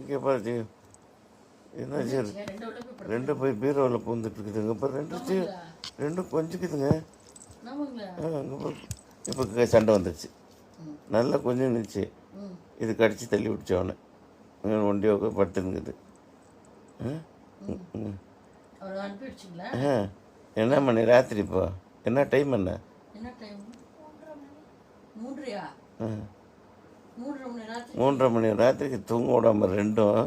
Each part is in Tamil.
இங்கே பாரு ஜீவ், என்ன சரி ரெண்டும் போய் பீரோவில் பூந்துட்டு இருக்குதுங்க. இப்போ ரெண்டும் கொஞ்சிக்குதுங்க. அங்கே இப்போ சண்டை வந்துடுச்சு, நல்லா கொஞ்சம் இருந்துச்சு. இது கடிச்சு தள்ளி விடுச்சு அவனை. ஒண்டியாக படுத்துனுக்குது. என்ன மணி ராத்திரி? இப்போ என்ன டைம்? என்ன 3:30 மணி ராத்திரிக்கு தூங்க விடாமல் ரெண்டும்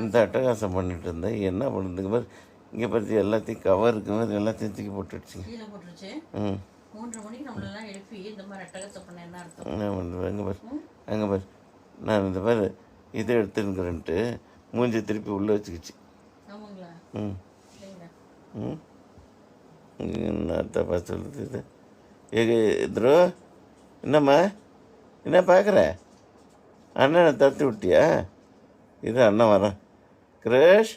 இந்த அட்டகாசம் பண்ணிட்டு இருந்தேன். என்ன பண்ணுதுங்க பாரு, இங்கே பற்றி எல்லாத்தையும் கவருக்கு மாதிரி எல்லாத்தையும் தூக்கி போட்டுடுச்சுங்க. ம், என்ன பண்ணுறது? அங்கே பாரு, அங்கே பாரு, நான் இந்த பாரு இதை எடுத்துருக்கிறேன்ட்டு மூஞ்சி திருப்பி உள்ளே வச்சுக்கிச்சு. ம் ம் என்னத்தப்பா சொல்லுது இது? துரோ, என்னம்மா என்ன பார்க்குற? அண்ணனை தத்து விட்டியா? இது அண்ணன் வரேன். கிரேஷ்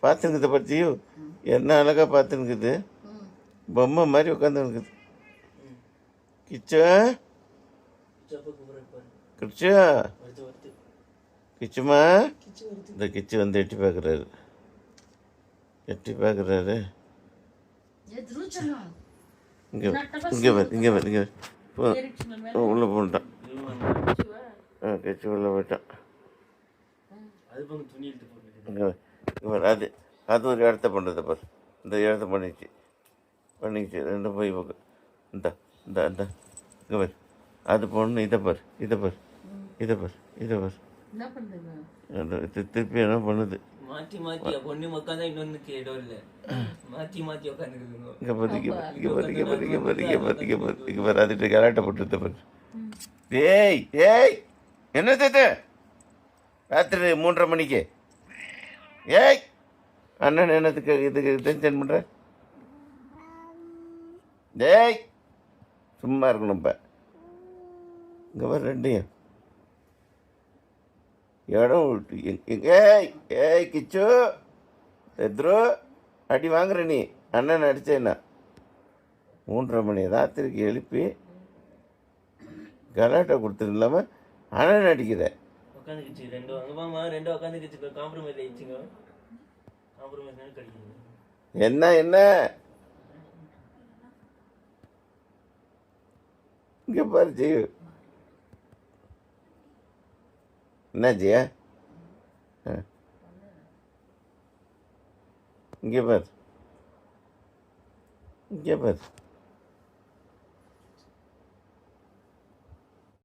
பார்த்துனுக்குது பற்றியும் என்ன அழகாக பார்த்துனுக்குது. பொம்மை மாதிரி உட்காந்துருக்குது. கிச்சா கிச்சா கிச்சுமா, இந்த கிச்சு வந்து எட்டி பார்க்குறாரு. இங்கே இங்கே பாரு, இங்கே பாரு, இங்கே உள்ளே போட்டான். கிச்சு உள்ளே போயிட்டான். இங்கே பாரு, அது ஒரு இடத்த பண்ணுறது பாரு. இந்த இடத்த பண்ணிச்சு ரெண்டும் போய் பக்கம். இந்த இந்த இந்த இங்கே பாரு, அது பொண்ணு. இதை பாரு, திருப்பி என்ன பண்ணுது? மாத்தி மாத்தி பொண்ணு உட்காந்தா இன்னொன்னுக்கு இடம் இல்லை. மாத்தி மாத்தி உட்காந்துருக்குங்க. இங்கே பாரு, அதுட்டு கலாட்டை போட்டுருத்த பாரு. ஏய் ஏய், என்ன சேர்த்து ராத்திரி 3:30 மணிக்கு? ஏய், அண்ணன் என்னத்துக்கு இதுக்கு டென்ஷன் பண்ணுற? ஏய், சும்மா இருக்கணும். இப்போ இங்கே பாரு ரெண்டையும் இடம் விட்டு. ஏய் கிச்சு, எத்ரோ அடி வாங்குற நீ. அண்ணன் அடிச்சேன்னா 3:30 மணி ராத்திரிக்கு எழுப்பி கலாட்டை கொடுத்துரு இல்லாமல் அண்ணன் அடிக்கிற. உட்காந்துக்கிச்சு ரெண்டும். ரெண்டும் உட்காந்துக்கிச்சு. காம்ப்ரமைஸ் ஆயிடுச்சுங்க. காம்ப்ரமைஸ் கிடைக்குது. என்ன இங்கே பாரு ஜெய், என்ன ஜெயா? இங்கே பாரு.